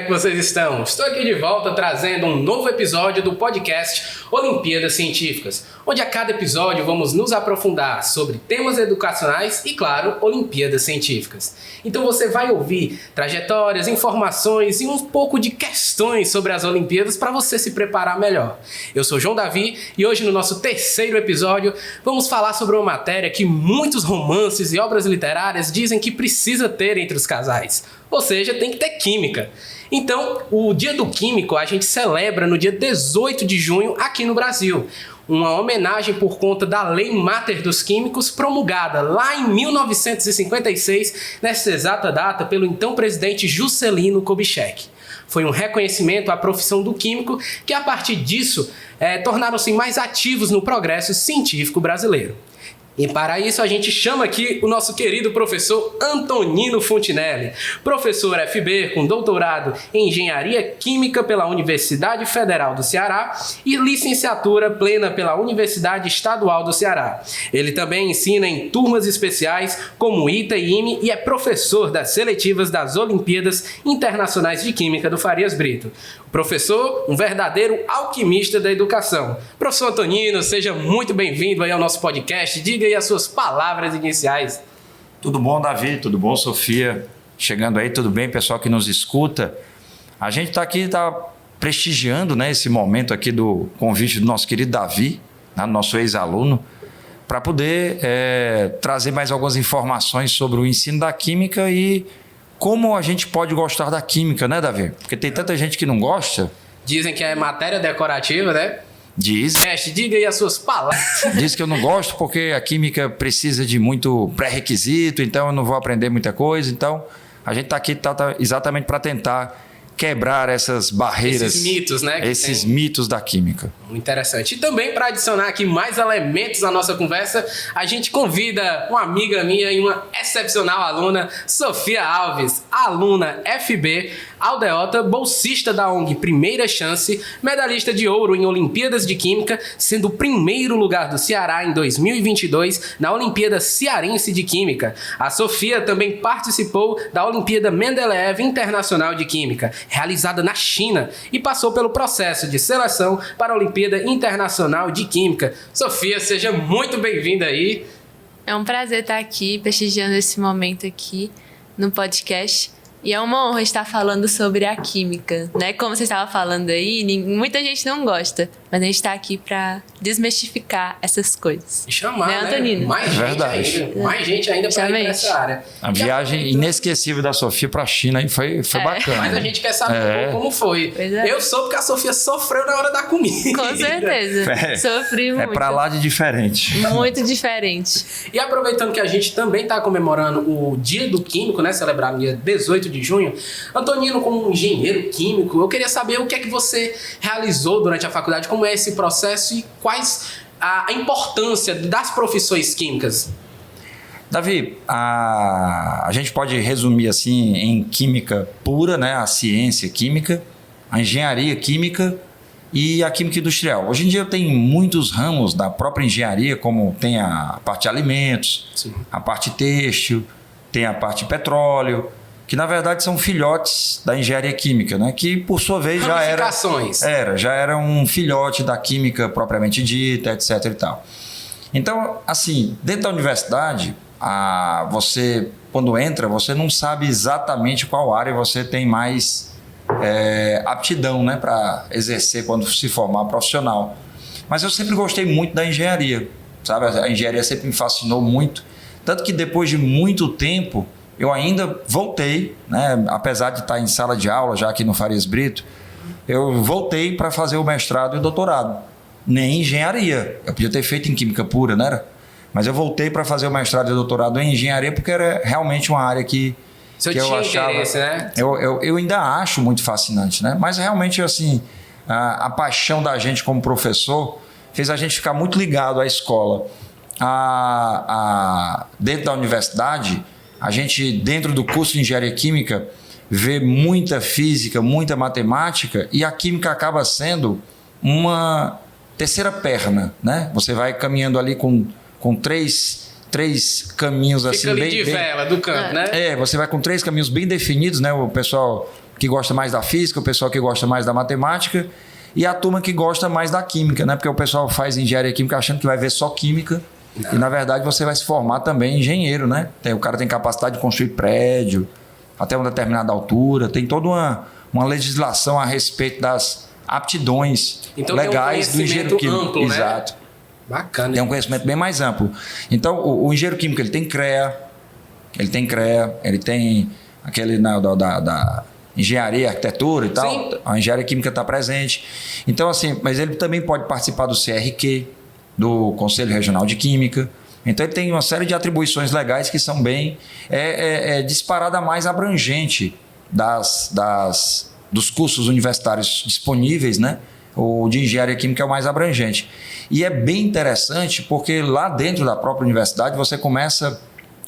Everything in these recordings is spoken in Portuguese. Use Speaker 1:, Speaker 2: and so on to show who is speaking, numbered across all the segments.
Speaker 1: que vocês estão? Estou aqui de volta trazendo um novo episódio do podcast Olimpíadas Científicas, onde a cada episódio vamos nos aprofundar sobre temas educacionais e, claro, Olimpíadas Científicas. Então você vai ouvir trajetórias, informações e um pouco de questões sobre as Olimpíadas para você se preparar melhor. Eu sou João Davi e hoje no nosso terceiro episódio vamos falar sobre uma matéria que muitos romances e obras literárias dizem que precisa ter entre os casais. Ou seja, tem que ter química. Então, o Dia do Químico a gente celebra no dia 18 de junho aqui no Brasil. Uma homenagem por conta da Lei Mater dos Químicos, promulgada lá em 1956, nessa exata data, pelo então presidente Juscelino Kubitschek. Foi um reconhecimento à profissão do químico que, a partir disso, tornaram-se mais ativos no progresso científico brasileiro. E para isso a gente chama aqui o nosso querido professor Antonino Fontinelli, professor FB com doutorado em Engenharia Química pela Universidade Federal do Ceará e licenciatura plena pela Universidade Estadual do Ceará. Ele também ensina em turmas especiais como ITA e IME e é professor das seletivas das Olimpíadas Internacionais de Química do Farias Brito. Professor, um verdadeiro alquimista da educação. Professor Antonino, seja muito bem-vindo aí ao nosso podcast. Diga aí as suas palavras iniciais.
Speaker 2: Tudo bom, Davi? Tudo bom, Sofia? Chegando aí, tudo bem, pessoal que nos escuta? A gente está aqui, prestigiando, né, esse momento aqui do convite do nosso querido Davi, né, nosso ex-aluno, para poder trazer mais algumas informações sobre o ensino da química e como a gente pode gostar da química, né, Davi? Porque tem tanta gente que não gosta.
Speaker 1: Dizem que é matéria decorativa, né?
Speaker 2: Diz.
Speaker 1: Diga aí as suas palavras.
Speaker 2: Diz que eu não gosto porque a química precisa de muito pré-requisito, então eu não vou aprender muita coisa. Então, a gente está aqui exatamente para tentar quebrar essas barreiras.
Speaker 1: Esses mitos, né?
Speaker 2: Esses mitos da química.
Speaker 1: Muito interessante. E também, para adicionar aqui mais elementos à nossa conversa, a gente convida uma amiga minha e uma excepcional aluna, Sofia Alves, aluna FB, aldeota, bolsista da ONG Primeira Chance, medalhista de ouro em Olimpíadas de Química, sendo o primeiro lugar do Ceará em 2022 na Olimpíada Cearense de Química. A Sofia também participou da Olimpíada Mendeleev Internacional de Química, realizada na China, e passou pelo processo de seleção para a Olimpíada Internacional de Química. Sofia, seja muito bem-vinda aí.
Speaker 3: É um prazer estar aqui, prestigiando esse momento aqui no podcast. E é uma honra estar falando sobre a química, né? Como você estava falando aí, muita gente não gosta, mas a gente está aqui para desmistificar essas coisas.
Speaker 1: E chamar,
Speaker 3: né, Antonino?
Speaker 1: Mais gente ainda para ir para essa área.
Speaker 2: A viagem inesquecível da Sofia para a China aí foi bacana.
Speaker 1: Mas a gente quer saber como foi. Eu soube que a Sofia sofreu na hora da comida.
Speaker 3: Com certeza. Sofri muito.
Speaker 2: É para lá de diferente.
Speaker 3: Muito diferente.
Speaker 1: E aproveitando que a gente também está comemorando o Dia do Químico, né? Celebrado no dia 18 de junho. Antonino, como um engenheiro químico, eu queria saber o que é que você realizou durante a faculdade, como é esse processo e quais a importância das profissões químicas.
Speaker 2: Davi, a gente pode resumir assim em química pura, né? A ciência química, a engenharia química e a química industrial. Hoje em dia tem muitos ramos da própria engenharia, como tem a parte de alimentos, sim, a parte têxtil, tem a parte de petróleo, que na verdade são filhotes da engenharia química, né? Que por sua vez já era um filhote da química propriamente dita, etc. e tal. Então, assim, dentro da universidade, você, quando entra, você não sabe exatamente qual área você tem mais aptidão, né, para exercer quando se formar profissional. Mas eu sempre gostei muito da engenharia, sabe? A engenharia sempre me fascinou muito, tanto que depois de muito tempo eu ainda voltei, né, apesar de estar em sala de aula já aqui no Farias Brito, eu voltei para fazer o mestrado e o doutorado, nem em engenharia. Eu podia ter feito em química pura, não era? Mas eu voltei para fazer o mestrado e o doutorado em engenharia porque era realmente uma área que eu achava, interesse, né? Eu ainda acho muito fascinante, né? Mas realmente assim, a paixão da gente como professor fez a gente ficar muito ligado à escola. Dentro da universidade, a gente, dentro do curso de engenharia química, vê muita física, muita matemática, e a química acaba sendo uma terceira perna, né? Você vai caminhando ali com três caminhos assim.
Speaker 1: Fica ali de vela do campo, né?
Speaker 2: Você vai com 3 caminhos bem definidos, né? O pessoal que gosta mais da física, o pessoal que gosta mais da matemática e a turma que gosta mais da química, né? Porque o pessoal faz engenharia química achando que vai ver só química e, na verdade, você vai se formar também engenheiro, né? O cara tem capacidade de construir prédio até uma determinada altura, tem toda uma legislação a respeito das aptidões
Speaker 1: então,
Speaker 2: legais do engenheiro químico.
Speaker 1: Amplo,
Speaker 2: exato.
Speaker 1: Né? Bacana.
Speaker 2: Tem um conhecimento bem mais amplo. Então, o engenheiro químico, ele tem CREA, ele tem aquele da engenharia, arquitetura e tal.
Speaker 1: Sim.
Speaker 2: A engenharia química está presente. Então, assim, mas ele também pode participar do CRQ, do Conselho Regional de Química. Então, ele tem uma série de atribuições legais que são bem disparada mais abrangente dos cursos universitários disponíveis, né? O de engenharia química é o mais abrangente. E é bem interessante porque lá dentro da própria universidade você começa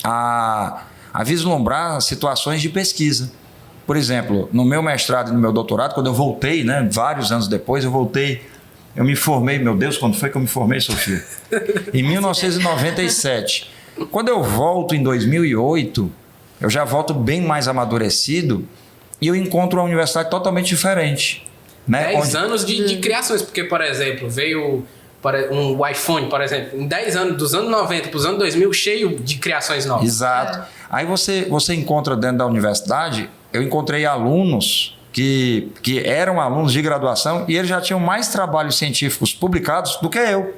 Speaker 2: a vislumbrar situações de pesquisa. Por exemplo, no meu mestrado e no meu doutorado, quando eu voltei, né, vários anos depois, eu me formei, meu Deus, quando foi que eu me formei, Sofia? Em 1997. Quando eu volto em 2008, eu já volto bem mais amadurecido e eu encontro uma universidade totalmente diferente. Né?
Speaker 1: 10 anos de criações, porque, por exemplo, veio um iPhone, por exemplo, em 10 anos, dos anos 90 para os anos 2000, cheio de criações novas.
Speaker 2: Exato. Aí você encontra dentro da universidade, eu encontrei alunos que eram alunos de graduação e eles já tinham mais trabalhos científicos publicados do que eu,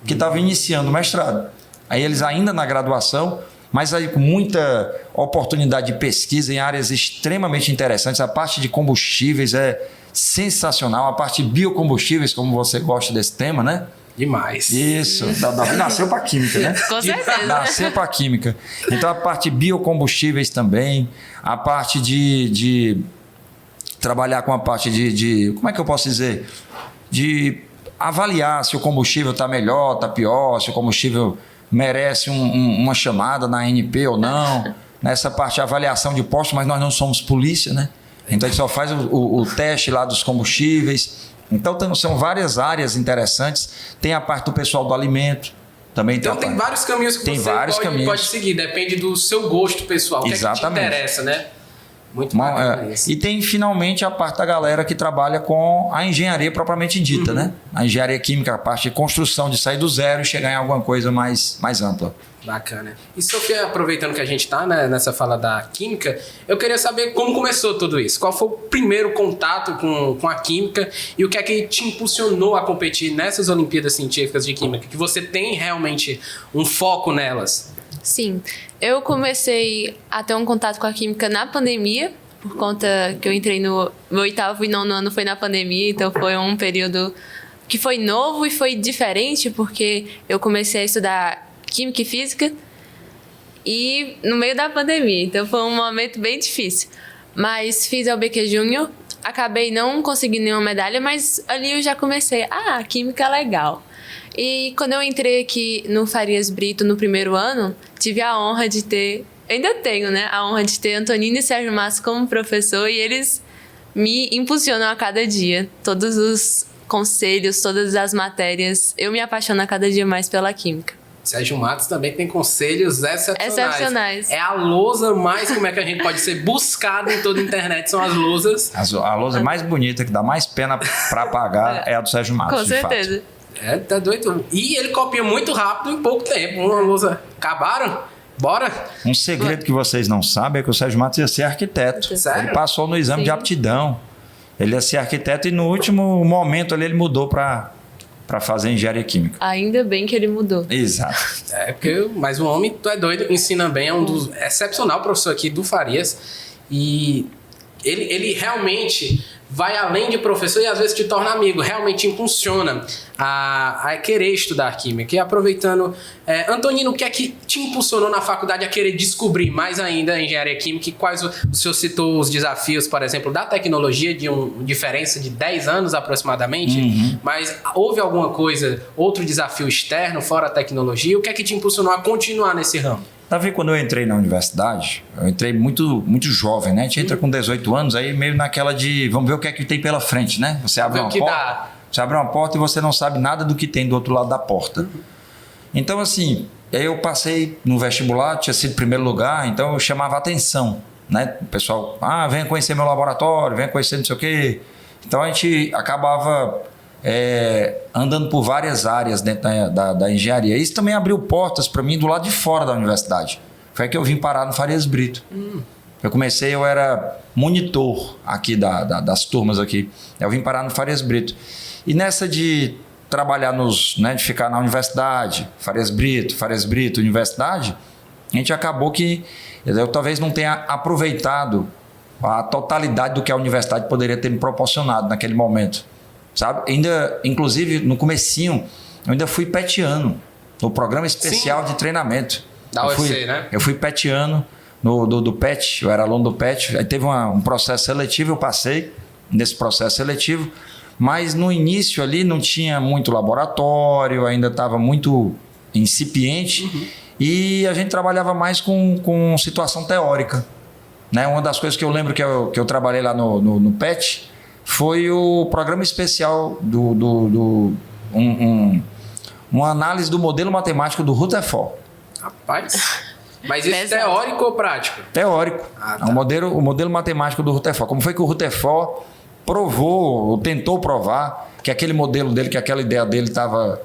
Speaker 2: que estava iniciando o mestrado. Aí eles ainda na graduação, mas aí com muita oportunidade de pesquisa em áreas extremamente interessantes. A parte de combustíveis é sensacional, a parte de biocombustíveis, como você gosta desse tema, né?
Speaker 1: Demais.
Speaker 2: Isso, Davi nasceu para química, né?
Speaker 3: Com certeza.
Speaker 2: Nasceu para química. Então, a parte de biocombustíveis também, a parte de trabalhar com a parte de como é que eu posso dizer? De avaliar se o combustível está melhor, está pior, se o combustível merece uma chamada na ANP ou não. Nessa parte de avaliação de postos, mas nós não somos polícia, né? Então, a gente só faz o teste lá dos combustíveis. Então, são várias áreas interessantes. Tem a parte do pessoal do alimento. Também
Speaker 1: então, tem vários caminhos que você pode seguir. Depende do seu gosto pessoal. O que é que te interessa, né? Muito bacana isso.
Speaker 2: E tem, finalmente, a parte da galera que trabalha com a engenharia propriamente dita, né? A engenharia química, a parte de construção, de sair do zero e chegar em alguma coisa mais ampla.
Speaker 1: Bacana. E, Sofia, aproveitando que a gente está, né, nessa fala da química, eu queria saber como começou tudo isso. Qual foi o primeiro contato com a química e o que é que te impulsionou a competir nessas Olimpíadas Científicas de Química? Que você tem realmente um foco nelas?
Speaker 3: Sim. Eu comecei a ter um contato com a química na pandemia, por conta que eu entrei no meu 8º e 9º ano foi na pandemia, então foi um período que foi novo e foi diferente, porque eu comecei a estudar Química e Física e no meio da pandemia, então foi um momento bem difícil. Mas fiz a UBQ Júnior, acabei não conseguindo nenhuma medalha, mas ali eu já comecei, a química é legal. E quando eu entrei aqui no Farias Brito no primeiro ano, tive a honra de ter, ainda tenho, né, a honra de ter Antonino e Sérgio Massa como professor e eles me impulsionam a cada dia. Todos os conselhos, todas as matérias, eu me apaixono a cada dia mais pela química.
Speaker 1: Sérgio Matos também tem conselhos excepcionais. É a lousa mais, como é que a gente pode ser buscada em toda a internet, são as lousas.
Speaker 2: A lousa mais bonita, que dá mais pena para pagar, é a do Sérgio Matos.
Speaker 3: Com certeza.
Speaker 1: Tá doido. E ele copia muito rápido em pouco tempo. Uma lousa. Acabaram? Bora?
Speaker 2: Um segredo que vocês não sabem é que o Sérgio Matos ia ser arquiteto.
Speaker 1: Sério?
Speaker 2: Ele passou no exame de aptidão. Ele ia ser arquiteto e no último momento ali ele mudou para fazer engenharia química.
Speaker 3: Ainda bem que ele mudou.
Speaker 2: Exato.
Speaker 1: Mas o homem, tu é doido, ensina bem, é um dos excepcional professor aqui do Farias. E ele realmente vai além de professor e às vezes te torna amigo, realmente impulsiona a querer estudar química. E aproveitando, Antonino, o que é que te impulsionou na faculdade a querer descobrir mais ainda a engenharia química e quais o senhor citou os desafios, por exemplo, da tecnologia, de uma diferença de 10 anos aproximadamente, mas houve alguma coisa, outro desafio externo, fora a tecnologia, o que é que te impulsionou a continuar nesse ramo?
Speaker 2: Davi, quando eu entrei na universidade, eu entrei muito jovem, né? A gente entra com 18 anos, aí meio naquela de vamos ver o que é que tem pela frente, né? Você abre uma porta e você não sabe nada do que tem do outro lado da porta. Então, assim, aí eu passei no vestibular, tinha sido primeiro lugar, então eu chamava atenção. né? O pessoal, venha conhecer meu laboratório, venha conhecer não sei o quê. Então a gente acabava andando por várias áreas dentro da engenharia. Isso também abriu portas para mim do lado de fora da universidade. Foi aí que eu vim parar no Farias Brito. Eu era monitor aqui das turmas aqui. Eu vim parar no Farias Brito. E nessa de trabalhar de ficar na universidade, Farias Brito, universidade, a gente acabou que eu talvez não tenha aproveitado a totalidade do que a universidade poderia ter me proporcionado naquele momento, sabe? Inclusive, no comecinho, eu ainda fui petiano no programa especial de treinamento.
Speaker 1: Da UFC, né?
Speaker 2: Eu fui petiano do PET, eu era aluno do PET, aí teve um processo seletivo, eu passei nesse processo seletivo, mas no início ali não tinha muito laboratório, ainda estava muito incipiente, e a gente trabalhava mais com situação teórica, né? Uma das coisas que eu lembro que eu trabalhei lá no PET foi o programa especial uma análise do modelo matemático do Rutherford.
Speaker 1: Rapaz, mas isso teórico ou prático?
Speaker 2: Teórico.
Speaker 1: Tá.
Speaker 2: O modelo matemático do Rutherford. Como foi que o Rutherford provou, ou tentou provar que aquele modelo dele, que aquela ideia dele estava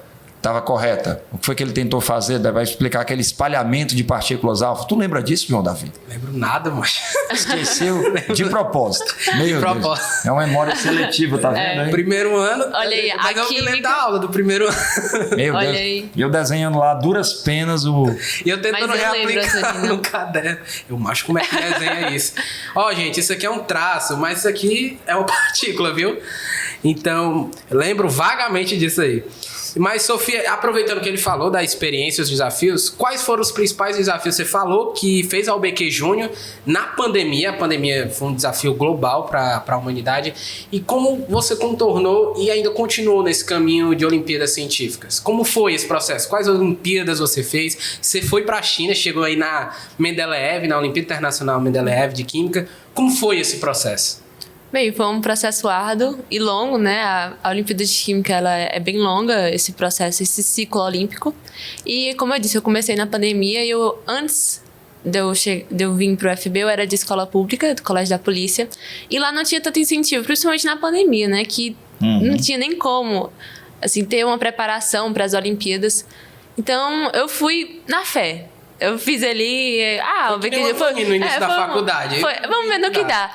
Speaker 2: correta? O que foi que ele tentou fazer? Vai explicar aquele espalhamento de partículas alfa. Tu lembra disso, João Davi?
Speaker 1: Lembro nada, mas...
Speaker 2: Esqueceu de propósito. Meu Deus. É uma memória seletiva, tá vendo aí?
Speaker 1: Primeiro ano...
Speaker 3: Olha aí,
Speaker 1: mas eu me lembro da aula do primeiro ano.
Speaker 2: Meu
Speaker 3: Olha
Speaker 2: Deus.
Speaker 3: aí.
Speaker 2: E eu desenhando lá, duras penas,
Speaker 1: E eu tentando reaplicar
Speaker 3: lembro,
Speaker 1: no caderno. Eu macho como é que desenha isso. Ó, gente, isso aqui é um traço, mas isso aqui é uma partícula, viu? Então, eu lembro vagamente disso aí. Mas, Sofia, aproveitando que ele falou da experiência, os desafios, quais foram os principais desafios? Você falou que fez a UBQ Júnior na pandemia. A pandemia foi um desafio global para a humanidade. E como você contornou e ainda continuou nesse caminho de Olimpíadas Científicas? Como foi esse processo? Quais Olimpíadas você fez? Você foi para a China, chegou aí na Mendeleev, na Olimpíada Internacional Mendeleev de Química. Como foi esse processo?
Speaker 3: Bem, foi um processo árduo e longo, né? A Olimpíada de Química, ela é bem longa, esse processo, esse ciclo olímpico. E, como eu disse, eu comecei na pandemia e antes de eu vir pro UFB, eu era de escola pública, do Colégio da Polícia. E lá não tinha tanto incentivo, principalmente na pandemia, né? Que não tinha nem como, assim, ter uma preparação para as Olimpíadas. Então, eu fui na fé. Eu fiz ali...
Speaker 1: Foi no início da faculdade.
Speaker 3: Vamos ver no que dá.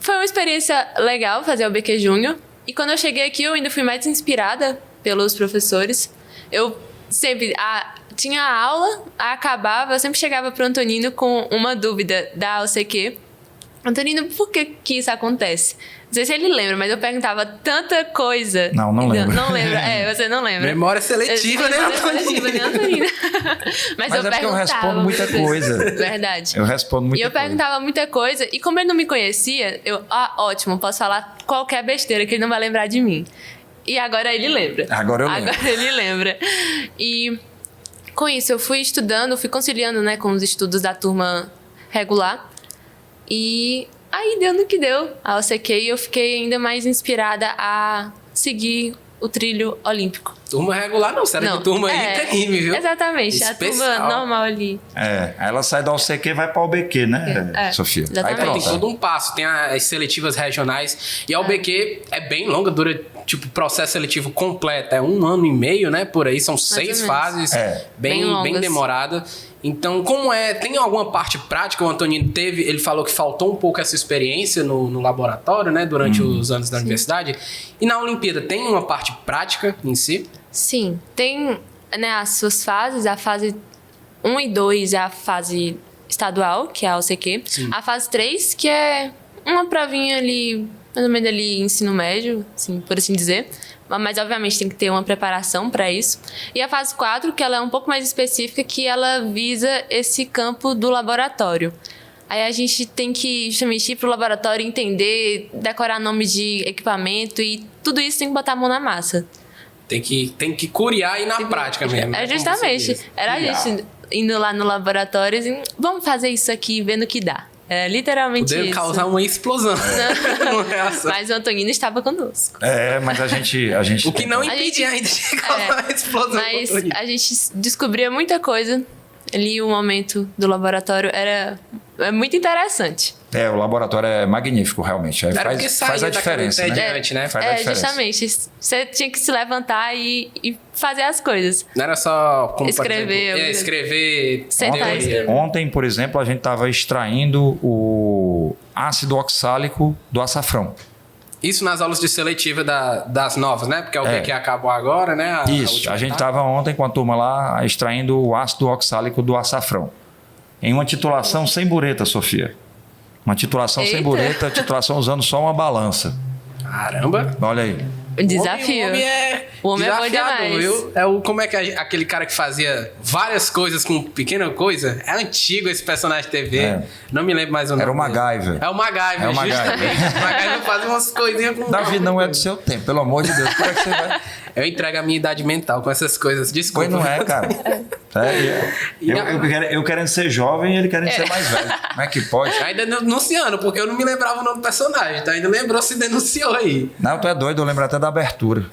Speaker 3: Foi uma experiência legal fazer o BQ Júnior. E quando eu cheguei aqui, eu ainda fui mais inspirada pelos professores. Eu sempre... tinha aula, acabava, eu sempre chegava pro Antonino com uma dúvida da OCQ. Antonino, por que isso acontece? Não sei se ele lembra, mas eu perguntava tanta coisa.
Speaker 2: Não lembro.
Speaker 3: Não lembra. Você não lembra.
Speaker 1: Memória seletiva, né, Antonino?
Speaker 3: Mas
Speaker 2: eu
Speaker 3: perguntava.
Speaker 2: Eu respondo muita coisa.
Speaker 3: Verdade.
Speaker 2: Eu respondo muita coisa.
Speaker 3: E eu perguntava muita coisa. E como ele não me conhecia, ótimo, posso falar qualquer besteira que ele não vai lembrar de mim. E agora ele lembra.
Speaker 2: Agora eu lembro.
Speaker 3: Agora ele lembra. E com isso, eu fui estudando, fui conciliando, né, com os estudos da turma regular. E aí deu no que deu a OCQ e eu fiquei ainda mais inspirada a seguir o trilho olímpico.
Speaker 1: Turma regular não, você era de turma ITM, viu?
Speaker 3: Exatamente,
Speaker 1: especial.
Speaker 3: A turma normal ali.
Speaker 2: Aí ela sai da OCQ e vai para o OBQ, né, Sofia?
Speaker 3: Exatamente.
Speaker 2: Aí pronto.
Speaker 1: Tem todo um passo, tem as seletivas regionais e a UBQ é bem longa, dura tipo processo seletivo completo, é 1 ano e meio, né, por aí, são 6 fases, bem demorada. Então, como tem alguma parte prática? O Antonino ele falou que faltou um pouco essa experiência no laboratório, né, durante os anos da universidade. E na Olimpíada, tem uma parte prática em si?
Speaker 3: Sim, tem, né, as suas fases, a fase 1 e 2 é a fase estadual, que é a OCQ. Sim. A fase 3, que é uma provinha ali, mais ou menos ali, ensino médio, assim, por assim dizer. Mas, obviamente, tem que ter uma preparação para isso. E a fase 4, que ela é um pouco mais específica, que ela visa esse campo do laboratório. Aí a gente tem que justamente ir para o laboratório, entender, decorar nome de equipamento e tudo isso tem que botar a mão na massa.
Speaker 1: Tem que curiar aí na prática mesmo.
Speaker 3: Justamente. Era a gente indo lá no laboratório e vamos fazer isso aqui, vendo o que dá. É literalmente
Speaker 1: Podendo
Speaker 3: isso.
Speaker 1: causar uma explosão.
Speaker 3: Mas o Antonino estava conosco.
Speaker 2: Mas a gente
Speaker 1: o que não impedia ainda de causar uma explosão.
Speaker 3: Mas a gente descobria muita coisa. Ali o momento do laboratório era É muito interessante.
Speaker 2: O laboratório é magnífico, realmente.
Speaker 1: Era porque
Speaker 2: Faz a
Speaker 1: saía
Speaker 2: diferença,
Speaker 1: daquele
Speaker 2: né?
Speaker 1: entediante, né?
Speaker 2: Faz a diferença.
Speaker 3: Justamente. Você tinha que se levantar e fazer as coisas.
Speaker 1: Não era só, como
Speaker 3: Escrever,
Speaker 1: por exemplo, escrever
Speaker 3: Sentar e
Speaker 1: teoria.
Speaker 3: escrever.
Speaker 2: Ontem, por exemplo, a gente estava extraindo o ácido oxálico do açafrão.
Speaker 1: Isso nas aulas de seletiva das novas, né? Porque é o que acabou agora, né?
Speaker 2: Isso, a gente estava ontem com a turma lá extraindo o ácido oxálico do açafrão. Em uma titulação sem bureta, Sofia. Uma titulação sem
Speaker 3: Eita.
Speaker 2: bureta, titulação usando só uma balança.
Speaker 1: Caramba!
Speaker 2: Olha aí.
Speaker 3: Um desafio.
Speaker 1: O homem é
Speaker 3: bom
Speaker 1: desafiador,
Speaker 3: demais.
Speaker 1: viu? Como é que aquele cara que fazia várias coisas com pequena coisa? É antigo esse personagem de TV.
Speaker 2: É.
Speaker 1: Não me lembro mais o nome.
Speaker 2: Era o
Speaker 1: dele.
Speaker 2: MacGyver.
Speaker 1: É o MacGyver,
Speaker 2: É o MacGyver.
Speaker 1: justamente. O MacGyver faz umas coisinhas com...
Speaker 2: Davi não é do seu tempo, pelo amor de Deus. Como é que você vai...
Speaker 1: Eu entrego a minha idade mental com essas coisas. Desculpa.
Speaker 2: Pois não é, cara. Eu querendo ser jovem e ele querendo ser mais velho. Como é que pode?
Speaker 1: Ainda denunciando, porque eu não me lembrava o nome do personagem. Então ainda lembrou, se denunciou aí.
Speaker 2: Não, tu é doido, eu lembro até da abertura.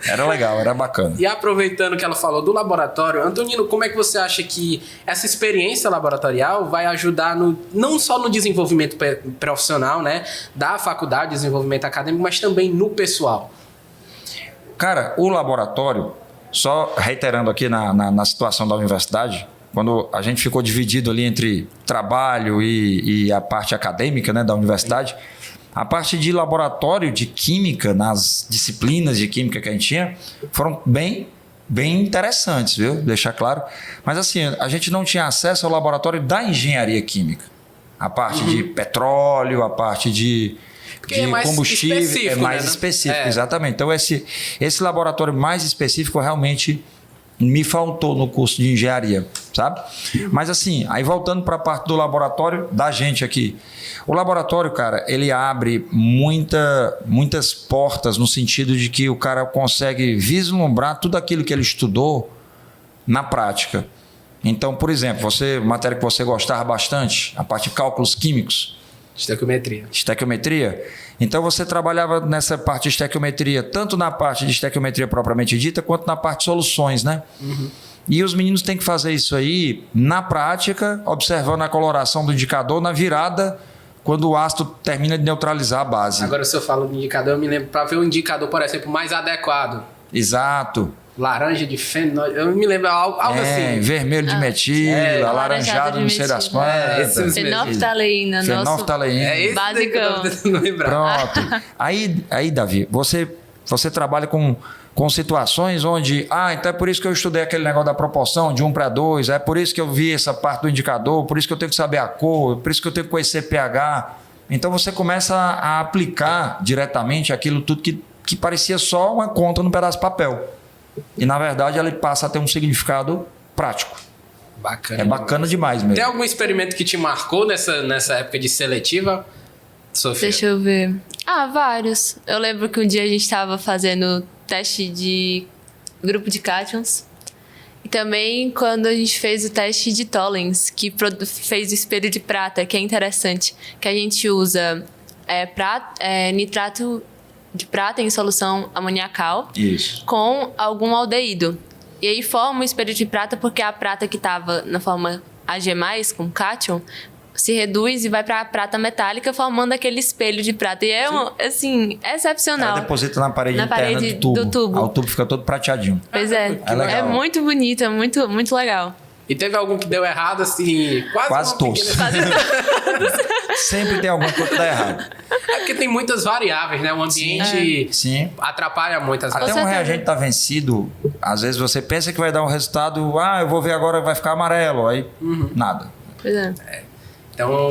Speaker 2: Era legal, era bacana.
Speaker 1: E aproveitando que ela falou do laboratório, Antonino, como é que você acha que essa experiência laboratorial vai ajudar não só no desenvolvimento profissional, né, da faculdade, desenvolvimento acadêmico, mas também no pessoal?
Speaker 2: Cara, o laboratório, só reiterando aqui na situação da universidade, quando a gente ficou dividido ali entre trabalho e a parte acadêmica, né, da universidade, a parte de laboratório de química, nas disciplinas de química que a gente tinha, foram bem interessantes, viu? Deixar claro. Mas assim, a gente não tinha acesso ao laboratório da engenharia química. A parte de petróleo, a parte de
Speaker 1: é mais
Speaker 2: combustível,
Speaker 1: específico,
Speaker 2: é mais
Speaker 1: né?
Speaker 2: específico, exatamente. Então, esse laboratório mais específico realmente me faltou no curso de engenharia, sabe? Mas assim, aí voltando para a parte do laboratório da gente aqui. O laboratório, cara, ele abre muitas portas no sentido de que o cara consegue vislumbrar tudo aquilo que ele estudou na prática. Então, por exemplo, matéria que você gostava bastante, a parte de cálculos químicos, estequiometria. Então você trabalhava nessa parte de estequiometria, tanto na parte de estequiometria propriamente dita, quanto na parte de soluções, né? Uhum. E os meninos têm que fazer isso aí na prática, observando a coloração do indicador na virada, quando o ácido termina de neutralizar a base.
Speaker 1: Agora, se eu falo de indicador, eu me lembro para ver o indicador, por exemplo, mais adequado.
Speaker 2: Exato.
Speaker 1: Laranja de fenol, eu me lembro algo assim.
Speaker 2: Vermelho de metila,
Speaker 3: alaranjado
Speaker 2: de não sei das quantas.
Speaker 3: Fenolftaleína, nosso basicão.
Speaker 2: Pronto. Aí, Davi, você trabalha com situações onde, então é por isso que eu estudei aquele negócio da proporção de 1:2, é por isso que eu vi essa parte do indicador, por isso que eu tenho que saber a cor, por isso que eu tenho que conhecer pH. Então você começa a aplicar diretamente aquilo tudo que parecia só uma conta num pedaço de papel. E, na verdade, ele passa a ter um significado prático.
Speaker 1: Bacana.
Speaker 2: É bacana demais mesmo.
Speaker 1: Tem algum experimento que te marcou nessa época de seletiva, Sofia?
Speaker 3: Deixa eu ver. Vários. Eu lembro que um dia a gente estava fazendo teste de grupo de cátions. E também quando a gente fez o teste de Tollens, que fez o espelho de prata, que é interessante. Que a gente usa nitrato de prata em solução amoniacal.
Speaker 2: Isso.
Speaker 3: Com algum aldeído. E aí forma um espelho de prata porque a prata que estava na forma Ag+, com cátion, se reduz e vai para a prata metálica, formando aquele espelho de prata. E é, assim, excepcional.
Speaker 2: Ela deposita na parede interna do tubo. Aí o tubo fica todo prateadinho.
Speaker 3: Pois é. É muito bonito, é muito, muito legal.
Speaker 1: E teve algum que deu errado, assim,
Speaker 2: quase todos. Sempre tem alguma coisa que dá errado.
Speaker 1: É porque tem muitas variáveis, né? O ambiente atrapalha muito as
Speaker 2: Até um reagente está vencido, às vezes você pensa que vai dar um resultado, eu vou ver agora, vai ficar amarelo, aí nada.
Speaker 3: Pois é.
Speaker 1: Então,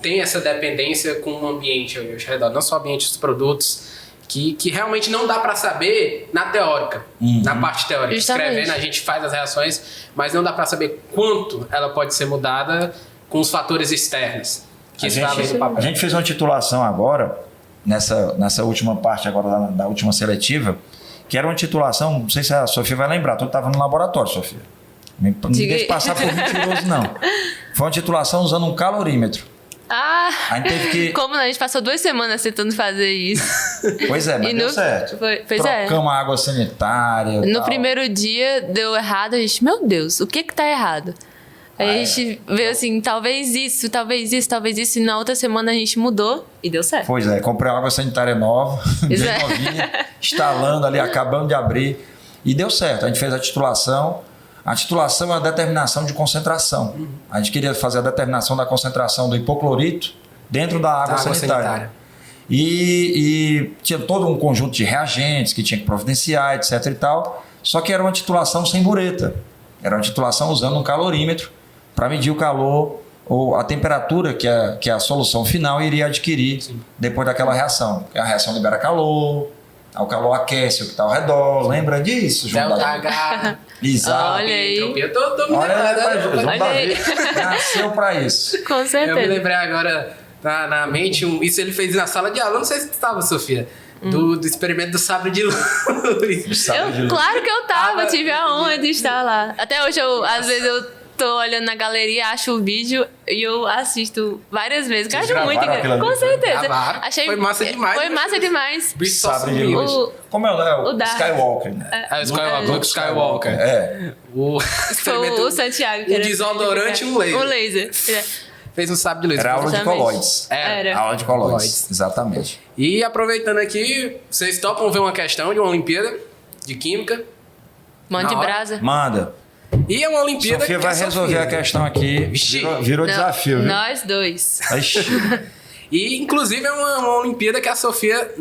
Speaker 1: tem essa dependência com o ambiente ao redor, não só o ambiente dos produtos, que realmente não dá para saber na teórica, na parte teórica.
Speaker 3: Justamente.
Speaker 1: Escrevendo, a gente faz as reações, mas não dá para saber quanto ela pode ser mudada com os fatores externos.
Speaker 2: A gente fez uma titulação agora, nessa última parte agora da última seletiva, que era uma titulação, não sei se a Sofia vai lembrar, tu estava no laboratório, Sofia. Não deixe passar por mentiroso, não. Foi uma titulação usando um calorímetro.
Speaker 3: A
Speaker 2: gente teve que...
Speaker 3: Como a gente passou 2 semanas tentando fazer isso.
Speaker 2: Pois é, mas deu certo. Trocamos água sanitária.
Speaker 3: No primeiro dia deu errado, a gente, meu Deus, o que tá errado? Aí a gente veio assim, talvez isso, e na outra semana a gente mudou e deu certo.
Speaker 2: Pois é, comprei uma água sanitária nova, bem
Speaker 3: é.
Speaker 2: novinha, instalando ali, acabando de abrir, e deu certo. A gente fez a titulação. A titulação é a determinação de concentração. A gente queria fazer a determinação da concentração do hipoclorito dentro da água sanitária. E tinha todo um conjunto de reagentes que tinha que providenciar, etc e tal. Só que era uma titulação sem bureta. Era uma titulação usando um calorímetro para medir o calor ou a temperatura que a solução final iria adquirir depois daquela reação. A reação libera calor, o calor aquece o que está ao redor. Lembra disso, João?
Speaker 1: Delta H.
Speaker 2: Exato.
Speaker 3: Olha aí.
Speaker 1: Eu tô me
Speaker 2: Olha
Speaker 1: lembrando.
Speaker 2: aí, nasceu para isso.
Speaker 3: Com
Speaker 1: Eu me
Speaker 3: certeza.
Speaker 1: lembrei agora na mente, isso ele fez na sala de aula, não sei se tu estava, Sofia, do experimento do sabre de luz.
Speaker 3: Claro que eu tava, tive a honra de estar lá. Até hoje, às vezes eu tô olhando na galeria, acho o vídeo e eu assisto várias vezes. Que eu acho muito
Speaker 2: gravaram
Speaker 3: com certeza.
Speaker 1: Gravaram. Foi massa demais.
Speaker 3: Foi massa demais.
Speaker 1: Bicho só
Speaker 2: Sabre de
Speaker 1: sumiu.
Speaker 2: luz. Como é o
Speaker 3: o Dark.
Speaker 2: Skywalker, né?
Speaker 1: Luke Skywalker.
Speaker 2: É.
Speaker 1: O
Speaker 3: Foi
Speaker 1: experimento,
Speaker 3: o Santiago. que
Speaker 1: um
Speaker 3: era-
Speaker 1: desodorante e um laser.
Speaker 3: Um laser.
Speaker 1: Fez um sabre de luz.
Speaker 2: Era aula de
Speaker 3: Exatamente.
Speaker 2: colóides.
Speaker 3: Era.
Speaker 2: Aula de colóides, exatamente.
Speaker 1: E aproveitando aqui, vocês topam ver uma questão de uma Olimpíada de Química.
Speaker 3: Mão
Speaker 1: Na
Speaker 3: de
Speaker 1: hora.
Speaker 3: brasa.
Speaker 2: Manda.
Speaker 1: E é uma Olimpíada
Speaker 2: Sofia
Speaker 1: que
Speaker 2: vai
Speaker 1: é
Speaker 2: resolver
Speaker 1: Sofia.
Speaker 2: a questão aqui.
Speaker 1: Vixe.
Speaker 2: Virou
Speaker 3: Não,
Speaker 2: desafio, viu?
Speaker 3: Nós dois.
Speaker 2: Ixi.
Speaker 1: E, inclusive, é uma Olimpíada que a Sofia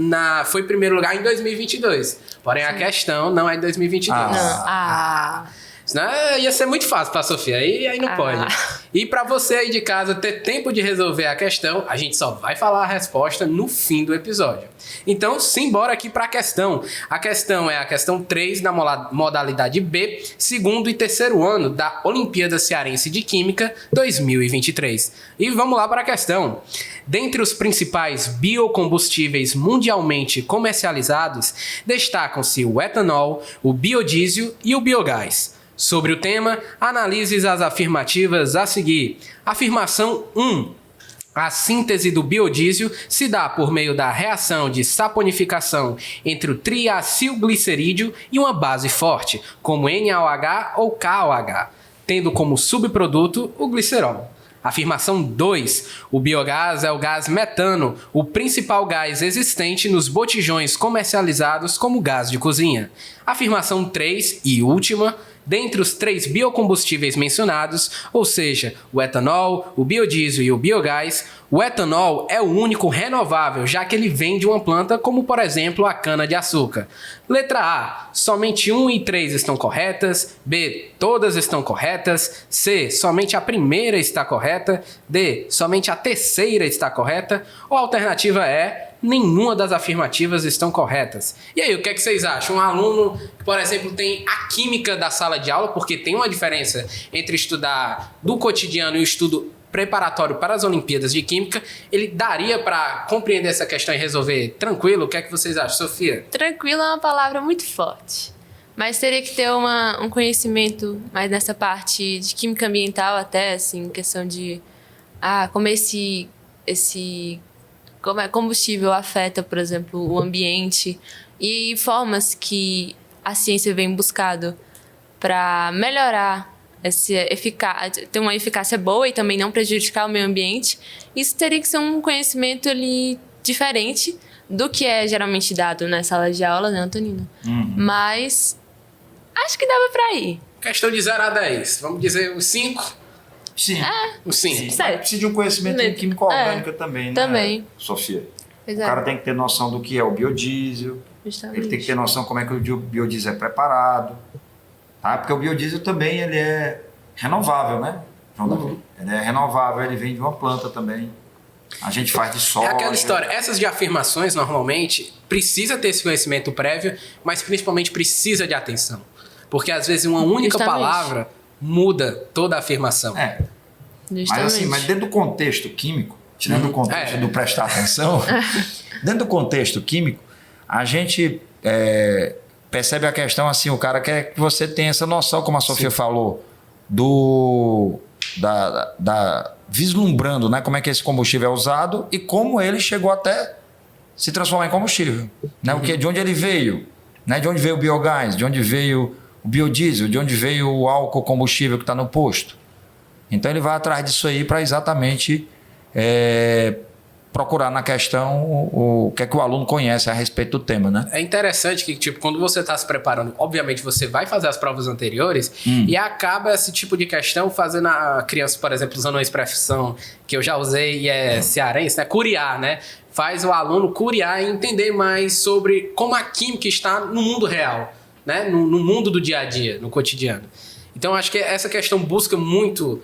Speaker 1: foi em primeiro lugar em 2022. Porém, a questão não é de 2022.
Speaker 3: Ah.
Speaker 1: Senão ia ser muito fácil pra Sofia. Aí não pode. E pra você aí de casa ter tempo de resolver a questão, a gente só vai falar a resposta no fim do episódio. Então, simbora aqui pra questão. A questão é a questão 3 da modalidade B, segundo e terceiro ano da Olimpíada Cearense de Química 2023. E vamos lá para a questão. Dentre os principais biocombustíveis mundialmente comercializados, destacam-se o etanol, o biodiesel e o biogás. Sobre o tema, analise as afirmativas a seguir. Afirmação 1. A síntese do biodiesel se dá por meio da reação de saponificação entre o triacilglicerídeo e uma base forte, como NaOH ou KOH, tendo como subproduto o glicerol. Afirmação 2. O biogás é o gás metano, o principal gás existente nos botijões comercializados como gás de cozinha. Afirmação 3 e última. Dentre os 3 biocombustíveis mencionados, ou seja, o etanol, o biodiesel e o biogás, o etanol é o único renovável, já que ele vem de uma planta como, por exemplo, a cana-de-açúcar. Letra A. Somente 1 e 3 estão corretas. B. Todas estão corretas. C. Somente a primeira está correta. D. Somente a terceira está correta. Ou a alternativa é... nenhuma das afirmativas estão corretas. E aí, o que é que vocês acham? Um aluno que, por exemplo, tem a química da sala de aula, porque tem uma diferença entre estudar do cotidiano e o estudo preparatório para as Olimpíadas de Química, ele daria para compreender essa questão e resolver tranquilo? O que é que vocês acham, Sofia?
Speaker 3: Tranquilo é uma palavra muito forte. Mas teria que ter um conhecimento mais nessa parte de química ambiental até, assim, questão de... como esse combustível afeta, por exemplo, o ambiente e formas que a ciência vem buscando para melhorar ter uma eficácia boa e também não prejudicar o meio ambiente. Isso teria que ser um conhecimento ali diferente do que é geralmente dado na sala de aula, né, Antonino? Mas acho que dava para ir.
Speaker 1: Questão de 0 a 10. Vamos dizer os 5?
Speaker 2: Sim.
Speaker 1: Os 5.
Speaker 3: Certo.
Speaker 2: Precisa de um conhecimento em química orgânica também, né?
Speaker 3: Também.
Speaker 2: Sofia.
Speaker 3: Pois
Speaker 2: O
Speaker 3: é,
Speaker 2: cara tem que ter noção do que é o biodiesel.
Speaker 3: justamente.
Speaker 2: Ele tem que ter noção como é que o biodiesel é preparado. Tá? Porque o biodiesel também ele é renovável, né, João Davi? Ele é renovável, ele vem de uma planta também. A gente faz de soja.
Speaker 1: É aquela história, essas de afirmações, normalmente, precisa ter esse conhecimento prévio, mas principalmente precisa de atenção. Porque às vezes uma única
Speaker 3: Justamente.
Speaker 1: palavra muda toda a afirmação.
Speaker 3: Justamente.
Speaker 2: Mas assim, mas dentro do contexto químico, tirando o contexto do prestar atenção, dentro do contexto químico, a gente percebe a questão assim, o cara quer que você tenha essa noção, como a Sofia falou, vislumbrando, né, como é que esse combustível é usado e como ele chegou até se transformar em combustível. Né? De onde ele veio, né? De onde veio o biogás, de onde veio o biodiesel, de onde veio o álcool combustível que está no posto. Então ele vai atrás disso aí para exatamente procurar na questão o que é que o aluno conhece a respeito do tema, né?
Speaker 1: É interessante que, tipo, quando você está se preparando, obviamente você vai fazer as provas anteriores e acaba esse tipo de questão fazendo a criança, por exemplo, usando uma expressão que eu já usei e é cearense, né? Curiar, né? Faz o aluno curiar e entender mais sobre como a química está no mundo real, né? No mundo do dia a dia, no cotidiano. Então, acho que essa questão busca muito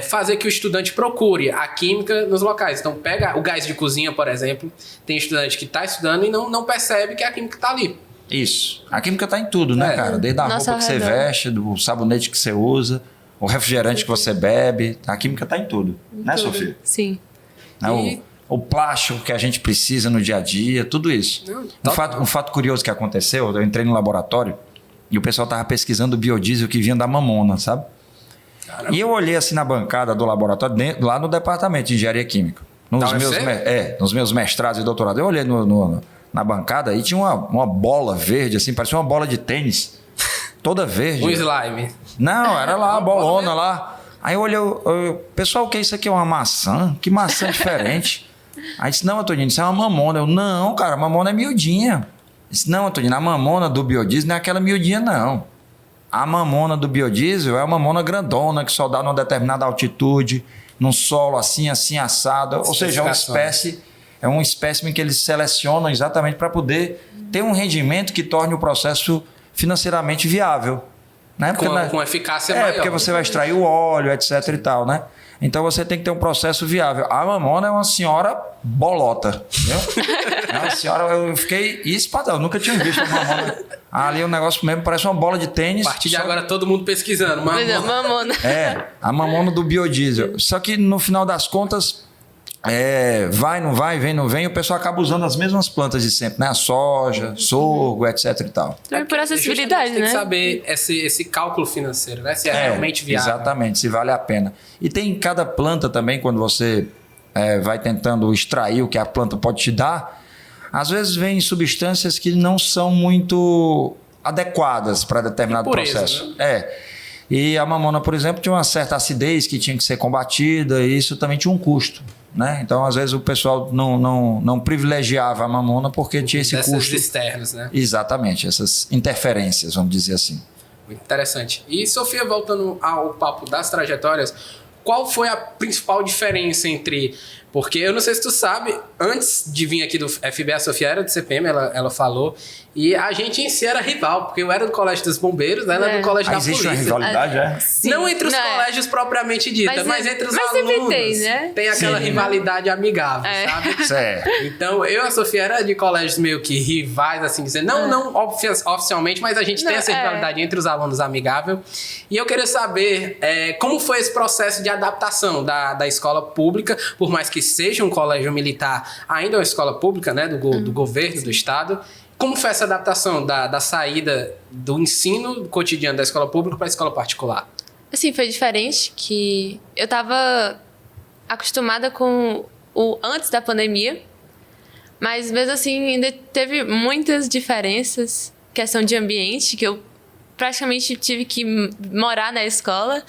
Speaker 1: fazer que o estudante procure a química nos locais. Então, pega o gás de cozinha, por exemplo. Tem estudante que está estudando e não percebe que a química está ali.
Speaker 2: Isso. A química está em tudo, né, cara? Desde a roupa que você veste, do sabonete que você usa, o refrigerante que você bebe. A química está em tudo. Né, Sofia?
Speaker 3: Sim.
Speaker 2: O plástico que a gente precisa no dia a dia, tudo isso. Um fato curioso que aconteceu, eu entrei no laboratório e o pessoal estava pesquisando o biodiesel que vinha da mamona, sabe? Caramba. E eu olhei assim na bancada do laboratório, lá no departamento de engenharia química. Nos meus mestrados e doutorados. Eu olhei na bancada e tinha uma bola verde, assim, parecia uma bola de tênis. Toda verde.
Speaker 1: Um slime.
Speaker 2: Não, era lá, a bolona lá. Aí eu olhei, pessoal, o que é isso aqui? É uma maçã? Que maçã diferente. Aí disse, não, Antonino, isso é uma mamona. Eu, não, cara, a mamona é miudinha. Disse, não, Antonino, a mamona do biodiesel não é aquela miudinha, não. A mamona do biodiesel é uma mamona grandona que só dá numa determinada altitude, num solo assim, assado. Ou seja, é um espécime que eles selecionam exatamente para poder ter um rendimento que torne o processo financeiramente viável. Né?
Speaker 1: Com eficácia maior.
Speaker 2: Porque você vai extrair o óleo, etc. e tal, né? Então você tem que ter um processo viável. A mamona é uma senhora bolota, entendeu? É uma senhora, eu fiquei espantado, eu nunca tinha visto uma mamona. Ali o negócio mesmo parece uma bola de tênis.
Speaker 1: A partir de agora todo mundo pesquisando.
Speaker 3: Mamona.
Speaker 2: A mamona do biodiesel. Só que no final das contas, vai, não vai, vem, não vem, o pessoal acaba usando as mesmas plantas de sempre, né? A soja, sorgo, etc e tal.
Speaker 3: Por acessibilidade, né?
Speaker 1: Tem que saber esse cálculo financeiro, né? Se é realmente viável.
Speaker 2: Exatamente, se vale a pena. E tem em cada planta também, quando você vai tentando extrair o que a planta pode te dar, às vezes vem substâncias que não são muito adequadas para determinado processo. Né? E a mamona, por exemplo, tinha uma certa acidez que tinha que ser combatida e isso também tinha um custo. Né? Então, às vezes, o pessoal não privilegiava a mamona porque tinha esse custo.
Speaker 1: Externos, né?
Speaker 2: Exatamente, essas interferências, vamos dizer assim.
Speaker 1: Muito interessante. E, Sofia, voltando ao papo das trajetórias, qual foi a principal diferença entre... Porque eu não sei se tu sabe, antes de vir aqui do FB, a Sofia era do CPM, ela falou, e a gente em si era rival, porque eu era do Colégio dos Bombeiros, ela era do Colégio da Polícia.
Speaker 2: Existe uma rivalidade,
Speaker 3: Sim.
Speaker 1: Não entre os colégios propriamente dita, mas entre os alunos. Tem aquela rivalidade amigável, sabe?
Speaker 2: Certo.
Speaker 1: Então, eu e a Sofia era de colégios meio que rivais, assim dizer. Não oficialmente, mas a gente tem essa rivalidade entre os alunos amigável. E eu queria saber como foi esse processo de adaptação da escola pública, por mais que seja um colégio militar, ainda é uma escola pública, né, do governo, do estado. Como foi essa adaptação da saída do ensino cotidiano da escola pública para a escola particular?
Speaker 3: Assim, foi diferente, que eu estava acostumada com o antes da pandemia, mas mesmo assim ainda teve muitas diferenças, questão de ambiente, que eu praticamente tive que morar na escola.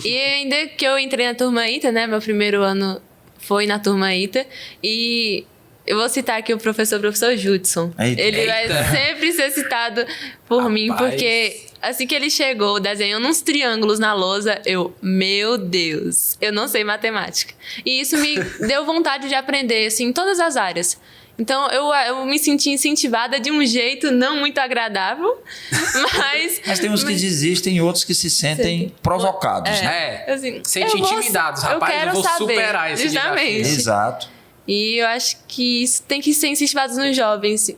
Speaker 3: E ainda que eu entrei na turma ITA, né, meu primeiro ano foi na turma ITA, e eu vou citar aqui o professor Judson. Ele vai sempre ser citado por mim, porque assim que ele chegou, desenhando uns triângulos na lousa, meu Deus, eu não sei matemática. E isso me deu vontade de aprender, assim, em todas as áreas. Então, eu me senti incentivada de um jeito não muito agradável, mas
Speaker 2: tem uns que desistem e outros que se sentem provocados,
Speaker 1: né? Assim, sentem intimidados. Rapaz, eu vou superar esse desafio.
Speaker 2: Exato.
Speaker 3: E eu acho que isso tem que ser incentivado nos jovens,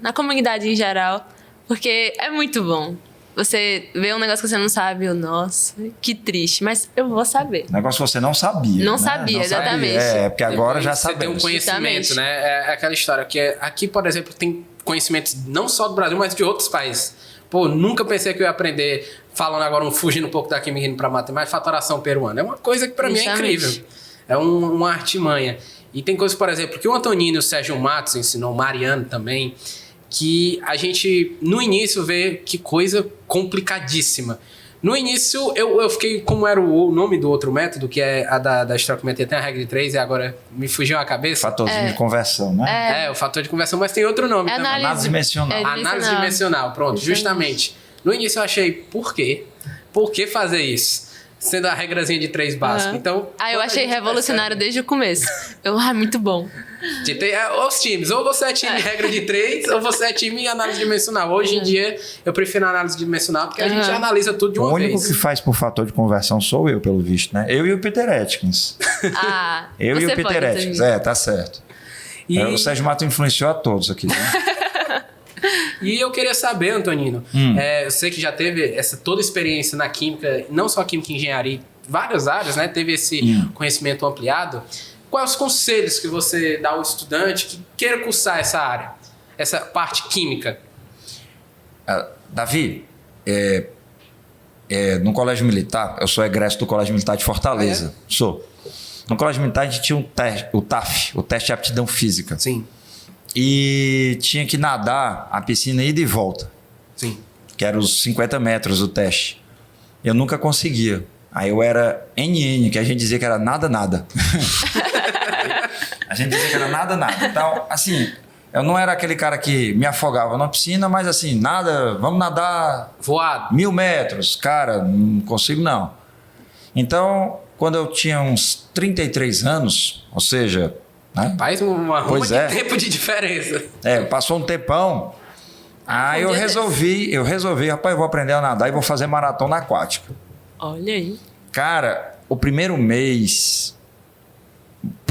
Speaker 3: na comunidade em geral, porque é muito bom. Você vê um negócio que você não sabe, nossa, que triste, mas eu vou saber.
Speaker 2: Negócio que você não sabia.
Speaker 3: Não sabia, exatamente.
Speaker 2: Porque agora já
Speaker 1: sabemos. Você tem um conhecimento,
Speaker 3: exatamente.
Speaker 1: Né? É aquela história que aqui, por exemplo, tem conhecimentos não só do Brasil, mas de outros países. Pô, nunca pensei que eu ia aprender, falando agora, fugindo um pouco da química para matemática, fatoração peruana. É uma coisa que para mim é incrível. É uma artimanha. E tem coisas, por exemplo, que o Antonino e o Sérgio Matos ensinou, o Mariano também, que a gente, no início, vê que coisa complicadíssima. No início, eu fiquei... Como era o nome do outro método, que é a da esterocometria, tem a regra de 3, e agora me fugiu a cabeça.
Speaker 2: Fatorzinho de conversão, né?
Speaker 1: O fator de conversão, mas tem outro nome também.
Speaker 2: Análise dimensional.
Speaker 1: Análise dimensional, pronto, justamente. No início eu achei, por quê? Por que fazer isso? Sendo a regrazinha de 3 básica. Então,
Speaker 3: eu achei revolucionário desde o começo. Muito bom.
Speaker 1: Tem os times, ou você é time regra de 3, ou você é time análise dimensional. Hoje em dia, eu prefiro a análise dimensional, porque a gente analisa tudo de uma vez.
Speaker 2: O único que faz por fator de conversão sou eu, pelo visto, né? Eu e o Peter Atkins. Eu e o Peter Atkins. Tá certo. O Sérgio Mato influenciou a todos aqui, né?
Speaker 1: E eu queria saber, Antonino, eu sei que já teve toda a experiência na química, não só química e engenharia, várias áreas, né? Teve esse conhecimento ampliado. Quais os conselhos que você dá ao estudante que queira cursar essa área, essa parte química?
Speaker 2: Davi, no Colégio Militar, eu sou egresso do Colégio Militar de Fortaleza. Sou. No Colégio Militar a gente tinha o TAF, o Teste de Aptidão Física.
Speaker 1: Sim.
Speaker 2: E tinha que nadar a piscina ida e volta.
Speaker 1: Sim.
Speaker 2: Que era os 50 metros o teste. Eu nunca conseguia. Aí eu era NN, que a gente dizia que era nada. A gente dizia que era nada. Então, assim, eu não era aquele cara que me afogava na piscina, mas assim, vamos nadar...
Speaker 1: Voado.
Speaker 2: 1000 metros. Cara, não consigo não. Então, quando eu tinha uns 33 anos, ou seja...
Speaker 1: Faz uma ruma de tempo de diferença.
Speaker 2: Passou um tempão. Aí eu resolvi, rapaz, eu vou aprender a nadar e vou fazer maratona aquática.
Speaker 3: Olha aí.
Speaker 2: Cara, o primeiro mês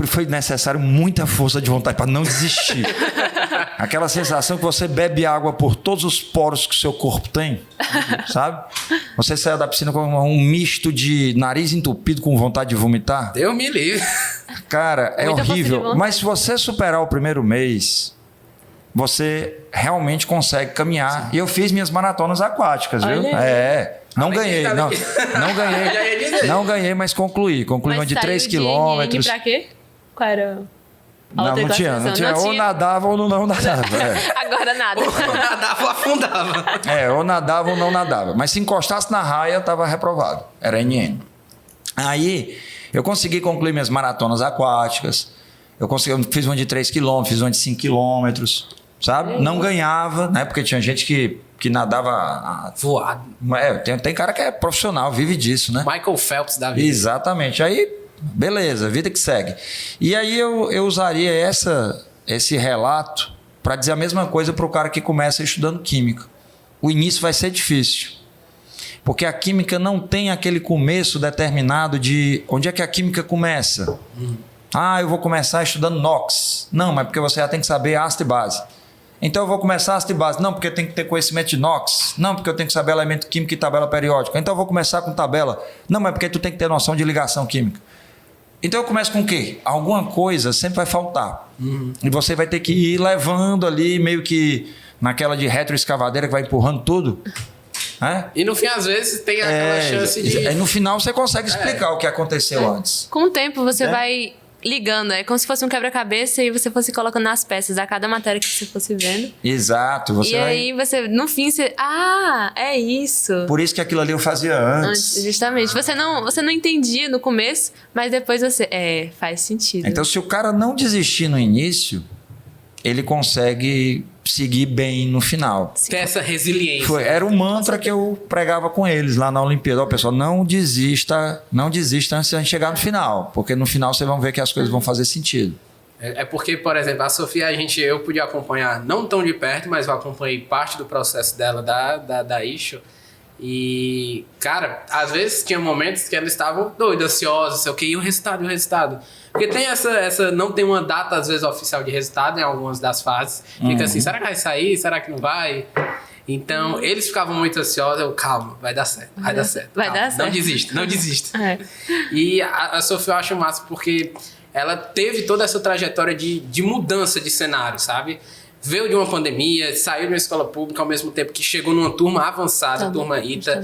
Speaker 2: foi necessário muita força de vontade para não desistir. Aquela sensação que você bebe água por todos os poros que o seu corpo tem, sabe? Você saiu da piscina com um misto de nariz entupido com vontade de vomitar.
Speaker 1: Deus me livre.
Speaker 2: Cara, é horrível. Mas se você superar o primeiro mês, você realmente consegue caminhar. Sim. E eu fiz minhas maratonas aquáticas, viu? Não ganhei, não ganhei, mas concluí. Concluí uma de 3 quilômetros.
Speaker 3: Pra quê? Qual era?
Speaker 2: Não tinha. Ou nadava ou não nadava.
Speaker 3: Agora nada.
Speaker 1: Ou nadava ou afundava.
Speaker 2: Ou nadava ou não nadava. Mas se encostasse na raia, estava reprovado. Era NN. Aí, eu consegui concluir minhas maratonas aquáticas. Eu fiz uma de 3 quilômetros, fiz uma de 5 quilômetros. Sabe? Não ganhava, né? Porque tinha gente que nadava...
Speaker 1: Voado.
Speaker 2: Tem cara que é profissional, vive disso, né?
Speaker 1: Michael Phelps da vida.
Speaker 2: Exatamente. Aí, beleza, vida que segue. E aí eu usaria esse relato para dizer a mesma coisa para o cara que começa estudando química. O início vai ser difícil. Porque a química não tem aquele começo determinado de onde é que a química começa. Eu vou começar estudando NOx. Não, mas porque você já tem que saber ácido e base. Então eu vou começar ácido e base. Não, porque eu tenho que ter conhecimento de NOx. Não, porque eu tenho que saber elemento químico e tabela periódica. Então eu vou começar com tabela. Não, mas porque tu tem que ter noção de ligação química. Então eu começo com o quê? Alguma coisa sempre vai faltar. E você vai ter que ir levando ali, meio que naquela de retroescavadeira que vai empurrando tudo.
Speaker 1: E no fim, às vezes, tem aquela chance de...
Speaker 2: No final você consegue explicar o que aconteceu antes.
Speaker 3: Com o tempo você vai ligando, é como se fosse um quebra-cabeça e você fosse colocando nas peças a cada matéria que você fosse vendo.
Speaker 2: Exato.
Speaker 3: Aí você, no fim, é isso.
Speaker 2: Por isso que aquilo ali eu fazia antes.
Speaker 3: Justamente. Você não entendia no começo, mas depois você... faz sentido.
Speaker 2: Então, se o cara não desistir no início, ele consegue seguir bem no final.
Speaker 1: Ter essa resiliência.
Speaker 2: Era um mantra que eu pregava com eles lá na Olimpíada. Pessoal, não desista antes de a gente chegar no final, porque no final vocês vão ver que as coisas vão fazer sentido.
Speaker 1: Porque, por exemplo, a Sofia, eu podia acompanhar, não tão de perto, mas eu acompanhei parte do processo dela, da Isho. E, cara, às vezes tinha momentos que elas estavam doidas, ansiosas, sei o que, e o resultado. Porque tem não tem uma data, às vezes, oficial de resultado em algumas das fases. Fica assim, será que vai sair? Será que não vai? Então, eles ficavam muito ansiosos. Calma, vai dar certo. Vai dar certo. Não desista. E a Sofia eu acho massa porque ela teve toda essa trajetória de mudança de cenário, sabe? Veio de uma pandemia, saiu de uma escola pública ao mesmo tempo que chegou numa turma avançada, turma ITA,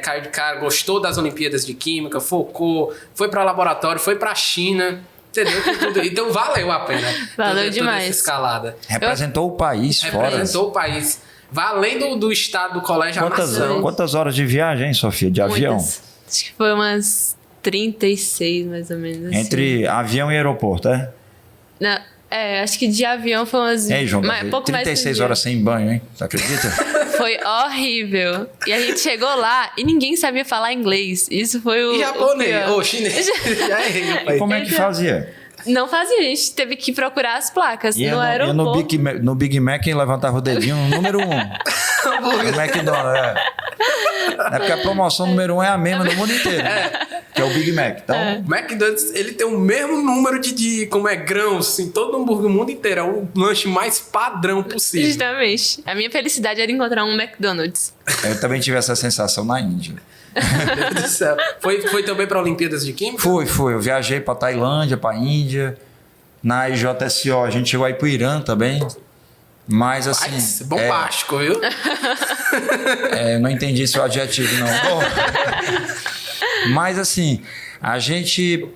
Speaker 1: caiu de cara, gostou das Olimpíadas de Química, focou, foi para laboratório, foi para a China, entendeu? Então valeu a pena.
Speaker 3: Valeu demais.
Speaker 1: Toda essa escalada.
Speaker 2: Representou o país fora.
Speaker 1: Representou o país. Valendo do estado do colégio, a nação.
Speaker 2: Quantas horas de viagem, hein, Sofia? De avião?
Speaker 3: Muitas. Acho que foi umas 36, mais ou menos. Assim.
Speaker 2: Entre avião e aeroporto, é?
Speaker 3: Não, acho que de avião foi umas...
Speaker 2: Ei, João,
Speaker 3: pouco mais
Speaker 2: 36 horas sem banho, hein? Tu acredita?
Speaker 3: Foi horrível. E a gente chegou lá e ninguém sabia falar inglês. Isso foi o...
Speaker 1: E japonês, ou chinês. Já errei, rapaz.
Speaker 2: Como é que fazia?
Speaker 3: Não fazia, a gente teve que procurar as placas
Speaker 2: E
Speaker 3: aeroporto.
Speaker 2: no Big Mac levantava o dedinho, número 1. No McDonald's, é porque a promoção número 1 é a mesma no mundo inteiro, que é o Big Mac. Então,
Speaker 1: O McDonald's, ele tem o mesmo número de como é, grãos em todo o hambúrguer, no mundo inteiro. É o lanche mais padrão possível.
Speaker 3: Justamente. A minha felicidade era encontrar um McDonald's.
Speaker 2: eu também tive essa sensação na Índia.
Speaker 1: Meu Deus do céu. Foi também para Olimpíadas de Química?
Speaker 2: Fui. Eu viajei para Tailândia, para Índia. Na IJSO, a gente chegou aí pro Irã também. Mas assim.
Speaker 1: Mas, bombástico, viu?
Speaker 2: Eu não entendi seu adjetivo, não. Mas assim, a gente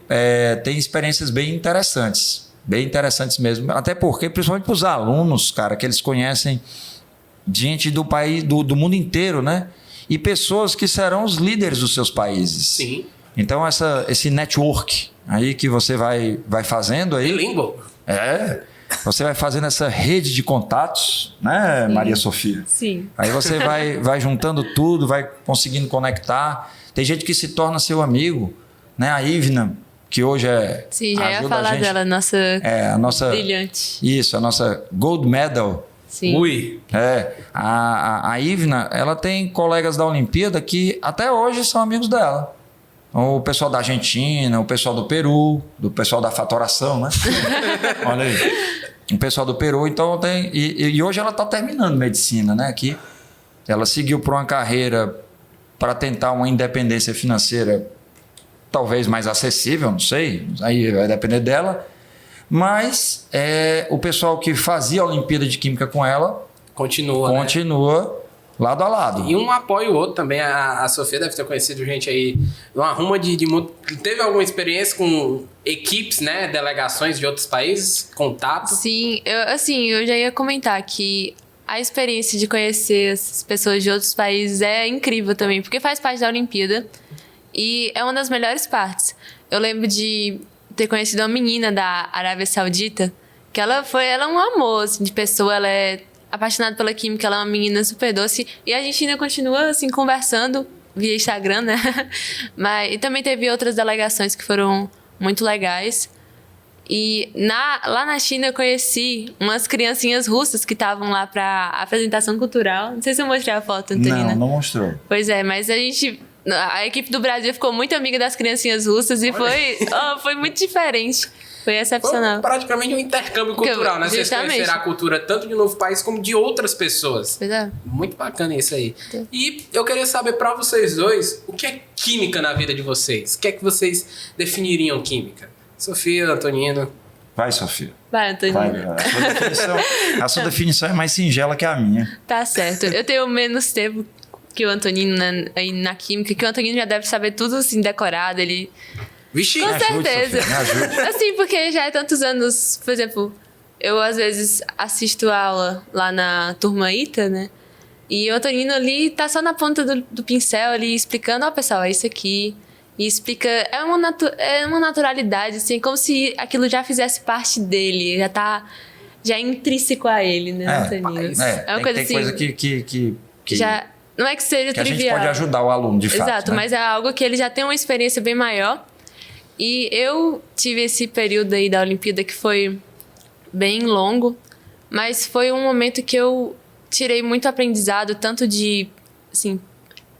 Speaker 2: tem experiências bem interessantes. Bem interessantes mesmo. Até porque, principalmente para os alunos, cara, que eles conhecem gente do país, do mundo inteiro, né? E pessoas que serão os líderes dos seus países.
Speaker 1: Sim.
Speaker 2: Então, esse network aí que você vai fazendo aí.
Speaker 1: Bilingual.
Speaker 2: Você vai fazendo essa rede de contatos, né, Maria Sofia?
Speaker 3: Sim.
Speaker 2: Aí você vai juntando tudo, vai conseguindo conectar. Tem gente que se torna seu amigo, né? A Ivna, que hoje
Speaker 3: Sim, já ia
Speaker 2: ajuda
Speaker 3: falar
Speaker 2: a gente.
Speaker 3: dela,
Speaker 2: A nossa
Speaker 3: brilhante.
Speaker 2: Isso, a nossa gold medal.
Speaker 3: Sim.
Speaker 1: Ui.
Speaker 2: A Ivna, ela tem colegas da Olimpíada que até hoje são amigos dela. O pessoal da Argentina, o pessoal do Peru, do pessoal da fatoração, né? Olha aí. O pessoal do Peru, então tem... E hoje ela está terminando medicina, né? Aqui. Ela seguiu por uma carreira para tentar uma independência financeira talvez mais acessível, não sei. Aí vai depender dela. Mas o pessoal que fazia a Olimpíada de Química com ela...
Speaker 1: Continua, né?
Speaker 2: Lado a lado.
Speaker 1: E um apoia o outro também. A Sofia deve ter conhecido gente aí. Uma ruma de mundo. Teve alguma experiência com equipes, né? Delegações de outros países? Contato?
Speaker 3: Sim, eu já ia comentar que a experiência de conhecer as pessoas de outros países é incrível também, porque faz parte da Olimpíada e é uma das melhores partes. Eu lembro de ter conhecido uma menina da Arábia Saudita, que ela é um amor, assim, de pessoa, ela é apaixonada pela química, ela é uma menina super doce e a gente ainda continua assim conversando via Instagram, né? E também teve outras delegações que foram muito legais. E lá na China eu conheci umas criancinhas russas que estavam lá para apresentação cultural. Não sei se eu mostrei a foto, Antonina.
Speaker 2: Não mostrou.
Speaker 3: Pois é, mas a equipe do Brasil ficou muito amiga das criancinhas russas e foi muito diferente. Foi excepcional.
Speaker 1: Foi praticamente um intercâmbio cultural, né? Vocês conheceram a cultura tanto de um novo país como de outras pessoas.
Speaker 3: Pois é.
Speaker 1: Muito bacana isso aí. E eu queria saber pra vocês dois, o que é química na vida de vocês? O que é que vocês definiriam química? Sofia, Antonino.
Speaker 2: Vai, Sofia.
Speaker 3: Vai, Antonino.
Speaker 2: A sua definição é mais singela que a minha.
Speaker 3: Tá certo. Eu tenho menos tempo que o Antonino na química, que o Antonino já deve saber tudo assim, decorado, ele...
Speaker 1: Vixe,
Speaker 3: Com certeza.
Speaker 2: Sofia, me ajude.
Speaker 3: Assim, porque já é tantos anos, por exemplo, eu às vezes assisto a aula lá na turma ITA, né? E o Antonino ali tá só na ponta do pincel ali explicando, pessoal, é isso aqui. E explica, é uma naturalidade, assim, como se aquilo já fizesse parte dele, já é intrínseco a ele, né, Antonino?
Speaker 2: É uma coisa
Speaker 3: assim,
Speaker 2: coisa que
Speaker 3: já não é que seja
Speaker 2: que
Speaker 3: trivial.
Speaker 2: a gente pode ajudar o aluno, de fato.
Speaker 3: Exato,
Speaker 2: né?
Speaker 3: mas é algo que ele já tem uma experiência bem maior. E eu tive esse período aí da Olimpíada que foi bem longo, mas foi um momento que eu tirei muito aprendizado, tanto de, assim,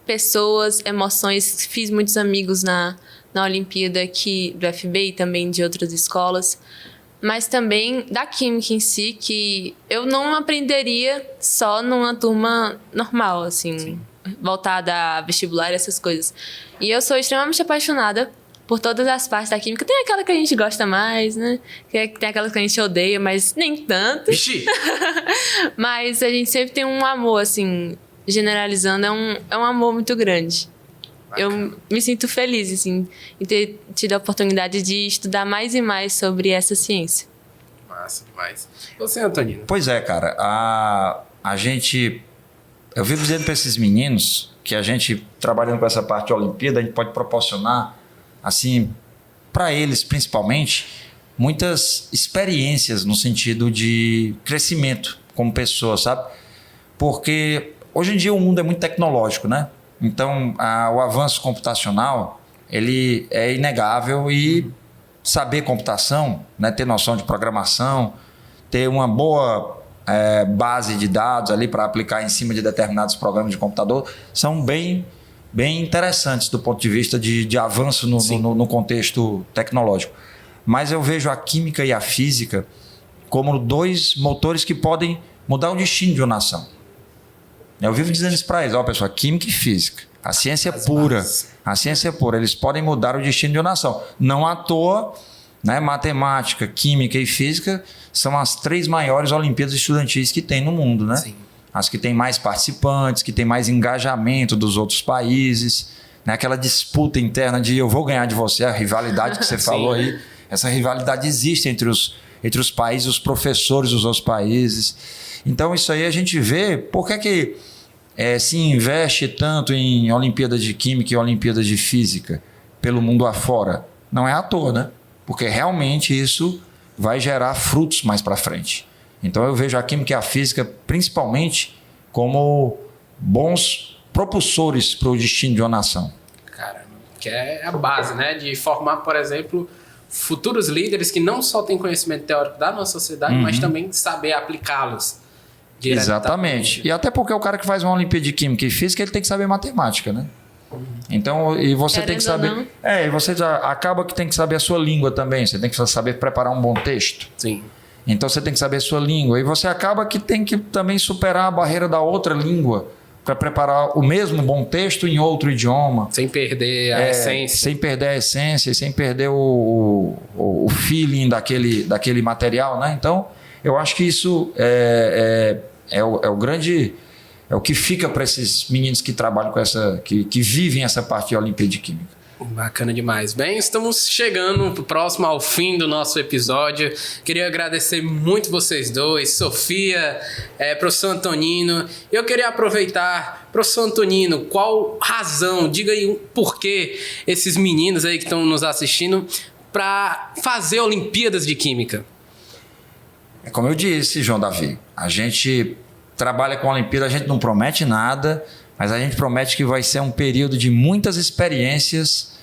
Speaker 3: pessoas, emoções. Fiz muitos amigos na Olimpíada aqui do FB e também de outras escolas, mas também da química em si, que eu não aprenderia só numa turma normal, assim, Sim. voltada a vestibular e essas coisas. E eu sou extremamente apaixonada por todas as partes da química. Tem aquela que a gente gosta mais, né? Tem aquela que a gente odeia, mas nem tanto.
Speaker 1: Vixe!
Speaker 3: Mas a gente sempre tem um amor, assim, generalizando, é um amor muito grande. Bacana. Eu me sinto feliz, assim, em ter tido a oportunidade de estudar mais e mais sobre essa ciência.
Speaker 1: Massa demais. E você, Antonino?
Speaker 2: Pois é, cara. A gente eu vivo dizendo para esses meninos que a gente, trabalhando com essa parte de Olimpíada, a gente pode proporcionar, assim, para eles principalmente, muitas experiências no sentido de crescimento como pessoa, sabe? Porque hoje em dia o mundo é muito tecnológico, né? Então, o avanço computacional, ele é inegável e saber computação, né? Ter noção de programação, ter uma boa base de dados ali para aplicar em cima de determinados programas de computador, são bem interessantes do ponto de vista de avanço no contexto tecnológico. Mas eu vejo a química e a física como dois motores que podem mudar o destino de uma nação. Eu vivo dizendo isso para eles, pessoal, química e física, a ciência é pura, a ciência é pura, eles podem mudar o destino de uma nação. Não à toa, né, matemática, química e física são as 3 maiores Olimpíadas estudantis que tem no mundo, né? Sim. As que têm mais participantes, que têm mais engajamento dos outros países, né? Aquela disputa interna de eu vou ganhar de você, a rivalidade que você falou aí, essa rivalidade existe entre os países, os professores dos outros países. Então isso aí a gente vê, por que se investe tanto em Olimpíadas de Química e Olimpíadas de Física pelo mundo afora? Não é à toa, né? Porque realmente isso vai gerar frutos mais para frente. Então eu vejo a química e a física principalmente como bons propulsores para o destino de uma nação.
Speaker 1: Caramba, que é a base, né? De formar, por exemplo, futuros líderes que não só têm conhecimento teórico da nossa sociedade, mas também saber aplicá-los.
Speaker 2: Exatamente. E até porque o cara que faz uma Olimpíada de Química e Física, ele tem que saber matemática, né? Então, e você tem que saber... e você acaba que tem que saber a sua língua também. Você tem que saber preparar um bom texto.
Speaker 1: Sim.
Speaker 2: Então, você tem que saber a sua língua. E você acaba que tem que também superar a barreira da outra língua para preparar o mesmo bom texto em outro idioma.
Speaker 1: Sem perder a essência.
Speaker 2: Sem perder a essência, sem perder o feeling daquele material, né? Então, eu acho que isso é o grande... É o que fica para esses meninos que trabalham com que vivem essa parte de Olimpíada de Química.
Speaker 1: Bacana demais. Bem, estamos chegando próximo ao fim do nosso episódio. Queria agradecer muito vocês dois, Sofia, professor Antonino. Eu queria aproveitar, professor Antonino, qual razão, diga aí o porquê esses meninos aí que estão nos assistindo para fazer Olimpíadas de Química.
Speaker 2: Como eu disse, João Davi, a gente trabalha com a Olimpíada, a gente não promete nada, mas a gente promete que vai ser um período de muitas experiências,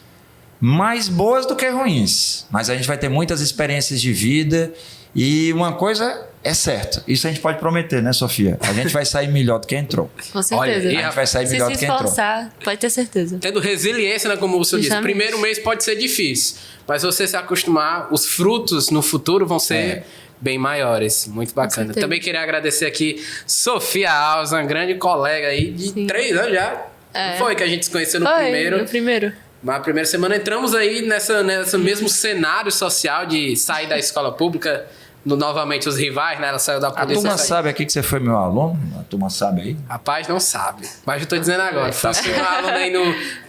Speaker 2: mais boas do que ruins. Mas a gente vai ter muitas experiências de vida e uma coisa é certa, isso a gente pode prometer, né, Sofia? A gente vai sair melhor do que entrou.
Speaker 3: Com certeza.
Speaker 2: Olha, a gente vai sair melhor do que entrou. Se
Speaker 3: esforçar, pode ter certeza.
Speaker 1: Tendo resiliência, né, como você disse. Primeiro mês pode ser difícil, mas você se acostumar, os frutos no futuro vão ser... bem maiores, muito bacana. Também queria agradecer aqui Sofia Alves, uma grande colega aí de 3 anos já. Não foi que a gente se conheceu no primeiro?
Speaker 3: No primeiro.
Speaker 1: Na primeira semana entramos aí nessa mesmo cenário social de sair da escola pública, novamente os rivais, né? Ela saiu da polícia.
Speaker 2: A turma sabe aqui que você foi meu aluno? A turma sabe aí?
Speaker 1: Rapaz, não sabe. Mas eu tô dizendo agora. Fosse meu aluno aí no...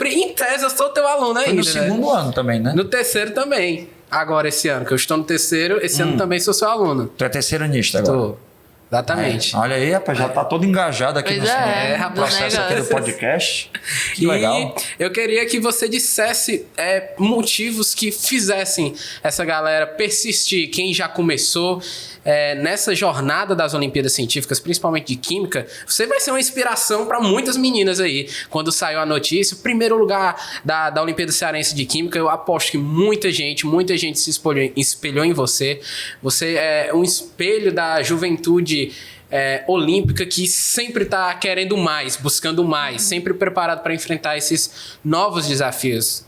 Speaker 1: Em tese, eu sou teu aluno ainda,
Speaker 2: foi no segundo ano também, né?
Speaker 1: No terceiro também. Agora, esse ano, que eu estou no terceiro, esse ano também sou seu aluno.
Speaker 2: Tu é terceiranista agora?
Speaker 1: Tô. Exatamente.
Speaker 2: Olha aí, rapaz, já tá todo engajado aqui no processo aqui do podcast. Que legal.
Speaker 1: Eu queria que você dissesse motivos que fizessem essa galera persistir, quem já começou nessa jornada das Olimpíadas Científicas, principalmente de Química. Você vai ser uma inspiração para muitas meninas aí. Quando saiu a notícia, o primeiro lugar da Olimpíada Cearense de Química, eu aposto que muita gente se espelhou em você. Você é um espelho da juventude olímpica que sempre está querendo mais, buscando mais, sempre preparado para enfrentar esses novos desafios.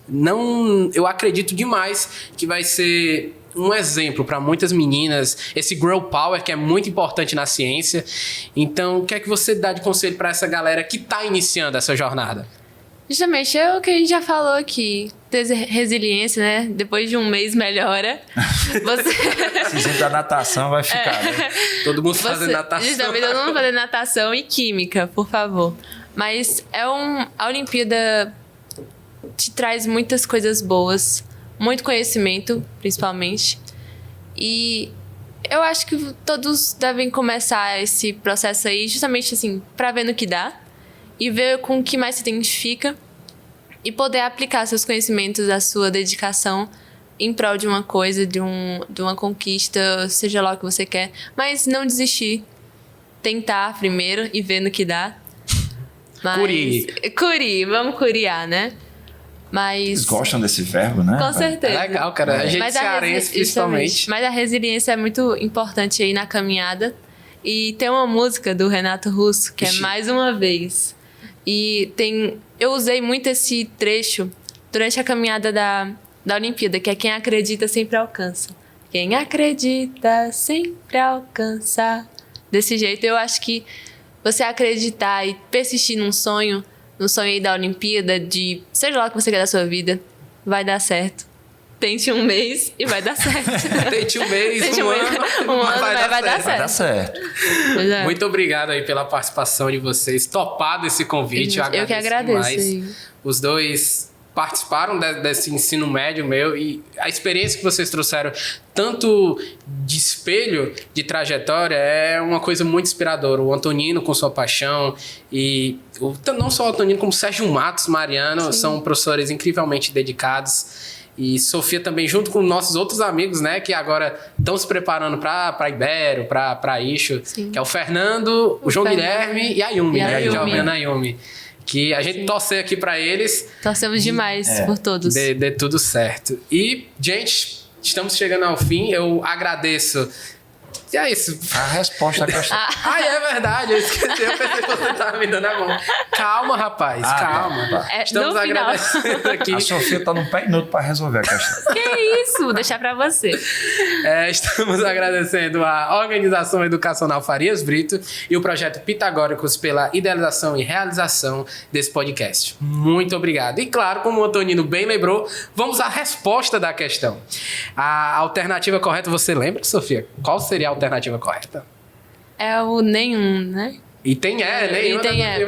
Speaker 1: Eu acredito demais que vai ser um exemplo para muitas meninas, esse girl power que é muito importante na ciência. Então, o que é que você dá de conselho para essa galera que está iniciando essa jornada?
Speaker 3: Justamente é o que a gente já falou aqui. Ter resiliência, né? Depois de um mês melhora.
Speaker 2: Esse exemplo da natação vai ficar, né?
Speaker 1: Todo mundo fazendo natação.
Speaker 3: Justamente, todo mundo fazendo natação e química, por favor. Mas a Olimpíada te traz muitas coisas boas, muito conhecimento, principalmente. E eu acho que todos devem começar esse processo aí, justamente assim, pra ver no que dá. e ver com o que mais se identifica e poder aplicar seus conhecimentos, a sua dedicação em prol de uma coisa, de uma conquista, seja lá o que você quer. Mas não desistir. Tentar primeiro e ver no que dá. Curir, vamos curiar, né? Mas...
Speaker 2: Vocês gostam desse verbo, né?
Speaker 3: Com certeza.
Speaker 1: É legal, cara. A gente cearense, principalmente.
Speaker 3: Mas a resiliência é muito importante aí na caminhada. E tem uma música do Renato Russo, que é Mais Uma Vez. E eu usei muito esse trecho durante a caminhada da Olimpíada, que é quem acredita sempre alcança. Quem acredita sempre alcança. Desse jeito, eu acho que você acreditar e persistir no sonho aí da Olimpíada, de seja lá o que você quer da sua vida, vai dar certo. Tente um mês e vai dar certo.
Speaker 1: Tente um mês, um ano,
Speaker 3: vai dar certo.
Speaker 2: Vai dar certo.
Speaker 3: É.
Speaker 1: Muito obrigado aí pela participação de vocês, topado esse convite.
Speaker 3: Eu que agradeço.
Speaker 1: Demais. Os dois participaram desse ensino médio meu e a experiência que vocês trouxeram, tanto de espelho, de trajetória, é uma coisa muito inspiradora. O Antonino com sua paixão e não só o Antonino, como o Sérgio Matos, Mariano, são professores incrivelmente dedicados. E Sofia também, junto com nossos outros amigos, né, que agora estão se preparando para Ibero, para Ixo, que é o Fernando, o João Guilherme e a Yumi, né? A Yumi. Que a gente torcer aqui para eles.
Speaker 3: Torcemos demais por todos.
Speaker 1: Dê tudo certo. E, gente, estamos chegando ao fim. Eu agradeço. E é isso.
Speaker 2: A resposta da questão.
Speaker 1: É verdade. Eu esqueci. Eu pensei que você estava me dando a mão. Calma, rapaz. Calma.
Speaker 2: Tá.
Speaker 1: Estamos agradecendo aqui.
Speaker 2: A Sofia está num pé minuto para resolver a questão.
Speaker 3: Que isso? Vou deixar para você.
Speaker 1: Estamos agradecendo a Organização Educacional Farias Brito e o Projeto Pitagóricos pela idealização e realização desse podcast. Muito obrigado. E claro, como o Antonino bem lembrou, vamos à resposta da questão. A alternativa correta, você lembra, Sofia? Qual seria a alternativa correta?
Speaker 3: É o nenhum, né?
Speaker 1: E tem nenhuma.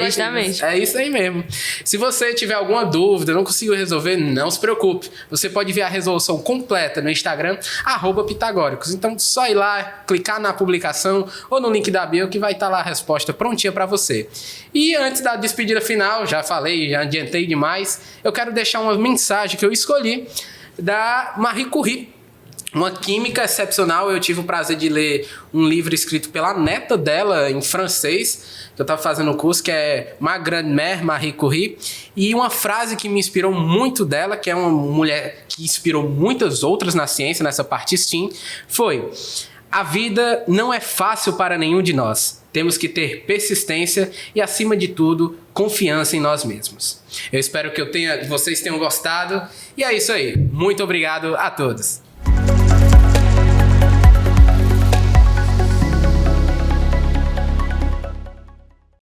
Speaker 3: Justamente.
Speaker 1: É isso aí mesmo. Se você tiver alguma dúvida, não conseguiu resolver, não se preocupe. Você pode ver a resolução completa no Instagram, @pitagóricos. Então, só ir lá, clicar na publicação ou no link da bio que vai estar lá a resposta prontinha para você. E antes da despedida final, já falei, já adiantei demais, eu quero deixar uma mensagem que eu escolhi da Marie Curie. Uma química excepcional. Eu tive o prazer de ler um livro escrito pela neta dela, em francês, que eu estava fazendo o curso, que é Ma Grand-Mère Marie Curie. E uma frase que me inspirou muito dela, que é uma mulher que inspirou muitas outras na ciência, nessa parte STEAM, foi: a vida não é fácil para nenhum de nós. Temos que ter persistência e, acima de tudo, confiança em nós mesmos. Eu espero que vocês tenham gostado. E é isso aí. Muito obrigado a todos.